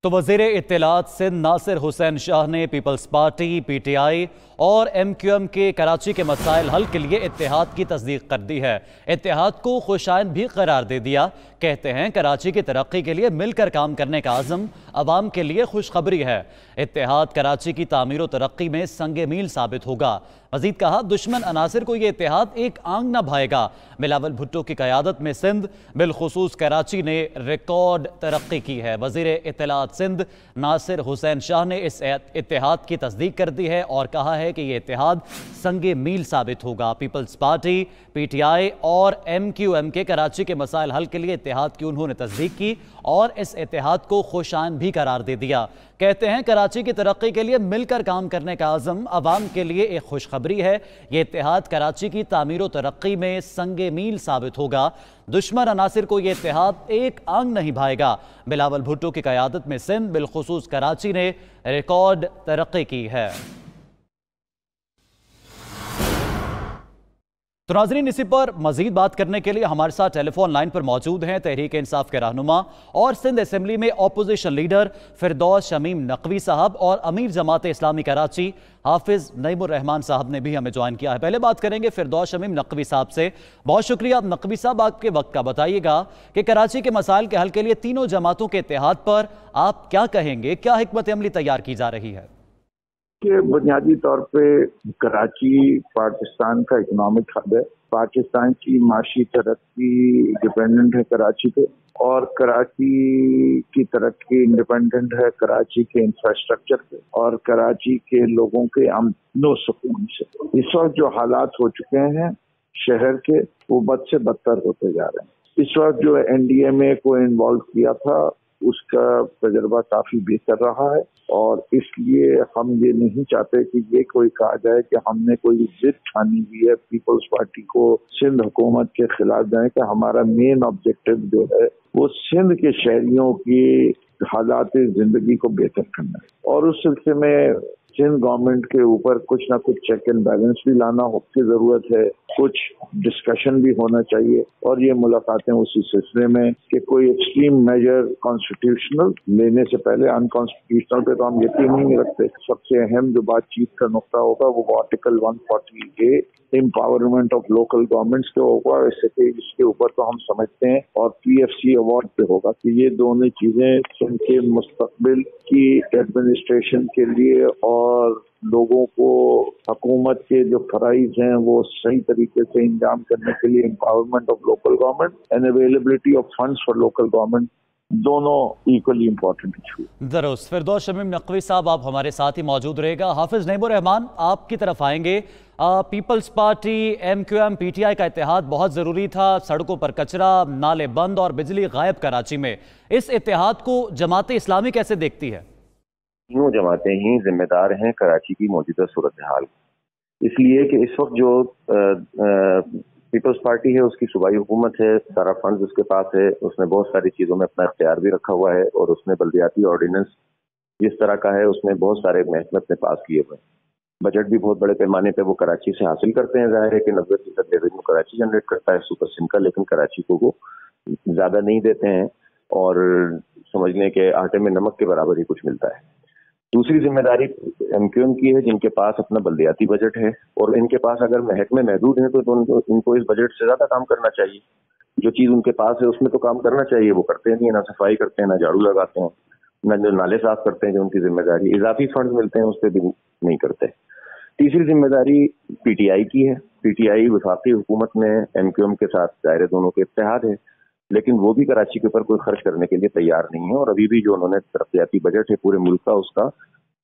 तो वज़ीर इत्तलात सिंध नासिर हुसैन शाह ने पीपल्स पार्टी, PTI और MQM के कराची के मसाइल हल के लिए इत्तेहाद की तस्दीक कर दी है। इत्तेहाद को खुशाइन भी करार दे दिया। कहते हैं कराची की तरक्की के लिए मिलकर काम करने का आज़म अवाम के लिए खुशखबरी है। इत्तेहाद कराची की तामीर व तरक्की में संगे मील साबित होगा। मजीद कहा, दुश्मन अनासिर को ये इत्तेहाद एक आंग न भाएगा। बिलावल भुट्टो की क़यादत में सिंध बिलखुसूस कराची ने रिकॉर्ड तरक्की की है। वज़ीर इत्तलात सिंध नासिर हुसैन शाह ने इस इत्तेहाद की तस्दीक कर दी है और कहा है कि ये इत्तेहाद संगे मील साबित होगा। पीपल्स पार्टी, PTI और MQM के कराची के मसाइल हल के लिए इत्तेहाद की उन्होंने तस्दीक की और इस इत्तेहाद को खुशाइन भी करार दे दिया। कहते हैं कराची की तरक्की के लिए मिलकर काम करने का आज़म अवाम के लिए एक खुशखबरी है। ये इत्तेहाद कराची की तामीर व तरक्की में संगे मील साबित होगा। दुश्मन अनासिर को ये इत्तेहाद एक आंग नहीं भाएगा। बिलावल भुट्टो की क़यादत में सिंध बिलखुसूस कराची ने रिकॉर्ड तरक्की की है। तो नाज़रीन, इसी पर मजीद बात करने के लिए हमारे साथ टेलीफोन लाइन पर मौजूद हैं तहरीक इंसाफ के रहनुमा और सिंध असेंबली में अपोजिशन लीडर फिरदौस शमीम नकवी साहब और अमीर जमात इस्लामी कराची हाफिज नईमुर रहमान साहब ने भी हमें ज्वाइन किया है। पहले बात करेंगे फिरदौस शमीम नकवी साहब से। बहुत शुक्रिया नकवी साहब आपके वक्त का। बताइएगा कि कराची के मसाइल के हल के लिए तीनों जमातों के इत्तेहाद पर आप क्या कहेंगे, क्या हिकमत अमली तैयार की जा रही है? कि बुनियादी तौर पे कराची पाकिस्तान का इकोनॉमिक हब है। पाकिस्तान की माशी तरक्की डिपेंडेंट है कराची पे और कराची की तरक्की इंडिपेंडेंट है कराची के इंफ्रास्ट्रक्चर पे और कराची के लोगों के अमनो सुकून से। इस वक्त जो हालात हो चुके हैं शहर के, वो बद से बदतर होते जा रहे हैं। इस वक्त जो NDMA को इन्वॉल्व किया था उसका तजर्बा काफी बेहतर रहा है और इसलिए हम ये नहीं चाहते कि ये कोई कहा जाए कि हमने कोई जिद ठानी हुई है पीपल्स पार्टी को सिंध हुकूमत के खिलाफ जाए। कि हमारा मेन ऑब्जेक्टिव जो है वो सिंध के शहरियों की हालात जिंदगी को बेहतर करना है और उस सिलसिले में सिंध गवर्नमेंट के ऊपर कुछ ना कुछ चेक एंड बैलेंस भी लाना की जरूरत है। कुछ डिस्कशन भी होना चाहिए और ये मुलाकातें उसी सिलसिले में कि कोई एक्सट्रीम मेजर कॉन्स्टिट्यूशनल लेने से पहले अनकॉन्स्टिट्यूशनल पे तो हम यकीन नहीं रखते। सबसे अहम जो बातचीत का नुकता होगा वो article 140A empowerment of local governments के होगा। इसके ऊपर तो हम समझते हैं और PFC अवार्ड पे होगा कि ये दोनों चीजें सिंध के मुस्तकबिल की एडमिनिस्ट्रेशन के लिए और लोगों को हुकूमत के जो फराइज हैं वो सही तरीके से इंजाम करने के लिए empowerment of local government and availability of funds for local government दोनों इक्वली इम्पोर्टेंट इशू। दरुस्त। फिरदौस शमीम नकवी साहब आप हमारे साथ ही मौजूद रहेगा। हाफिज नईमुर रहमान आपकी तरफ आएंगे। पीपल्स पार्टी, MQM, PTI का इत्तेहाद बहुत ज़रूरी था। सड़कों पर कचरा, नाले बंद और बिजली गायब कराची में। इस इत्तेहाद को जमात इस्लामी कैसे देखती है? तीनों जमातें ही जिम्मेदार हैं कराची की मौजूदा सूरत हाल, इसलिए कि इस वक्त जो पीपल्स पार्टी है उसकी सूबाई हुकूमत है, सारा फंड उसके पास है, उसने बहुत सारी चीज़ों में अपना इख्तियार भी रखा हुआ है और उसने बल्दियाती ऑर्डिनेंस जिस तरह का है उसमें बहुत सारे महकमत ने पास किए हुए हैं। बजट भी बहुत बड़े पैमाने पे वो कराची से हासिल करते हैं। जाहिर है कि 90% रेवेन्यू कराची जनरेट करता है सुपर सिंध का, लेकिन कराची को वो ज़्यादा नहीं देते हैं और समझ लें कि आटे में नमक के बराबर ही कुछ मिलता है। दूसरी जिम्मेदारी MQM की है जिनके पास अपना बल्दियाती बजट है और इनके पास अगर महकमे महदूद हैं तो इनको इस बजट से ज्यादा काम करना चाहिए। जो चीज उनके पास है उसमें तो काम करना चाहिए, वो करते नहीं है। ना सफाई करते हैं, ना झाड़ू लगाते हैं, ना जो नाले साफ करते हैं जो उनकी जिम्मेदारी। इजाफी फंड मिलते हैं उस पर भी नहीं करते। तीसरी जिम्मेदारी PTI की है। PTI वफाकी हुकूमत में MQM के साथ दायरे दोनों के इत्तेहाद है, लेकिन वो भी कराची के ऊपर कोई खर्च करने के लिए तैयार नहीं है और अभी भी जो उन्होंने तरक्याती बजट है पूरे मुल्क का उसका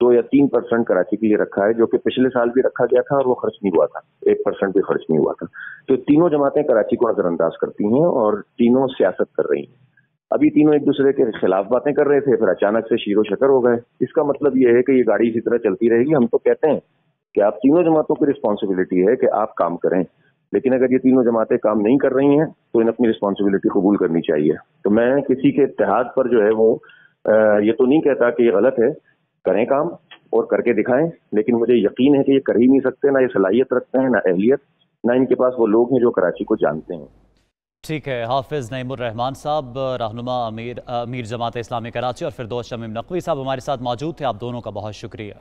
2 या 3% कराची के लिए रखा है, जो कि पिछले साल भी रखा गया था और वो खर्च नहीं हुआ था, 1% भी खर्च नहीं हुआ था। तो तीनों जमातें कराची को नजरअंदाज करती हैं और तीनों सियासत कर रही हैं। अभी तीनों एक दूसरे के खिलाफ बातें कर रहे थे, फिर अचानक से शीरो शकर हो गए। इसका मतलब ये है कि ये गाड़ी इसी तरह चलती रहेगी। हम तो कहते हैं कि आप तीनों जमातों की रिस्पॉन्सिबिलिटी है कि आप काम करें, लेकिन अगर ये तीनों जमातें काम नहीं कर रही हैं तो इन्हें अपनी रिस्पॉन्सिबिलिटी कबूल करनी चाहिए। तो मैं किसी के इत्तेहाद पर जो है वो ये तो नहीं कहता कि ये गलत है, करें काम और करके दिखाएं, लेकिन मुझे यकीन है कि ये कर ही नहीं सकते, ना ये सलाहियत रखते हैं, ना अहलियत, ना इनके पास वो लोग हैं जो कराची को जानते हैं। ٹھیک ہے، حافظ نعیم الرحمان صاحب، رہنما امیر جماعت اسلامی کراچی، اور فردوس شمیم نقوی صاحب ہمارے ساتھ موجود تھے. آپ دونوں کا بہت شکریہ.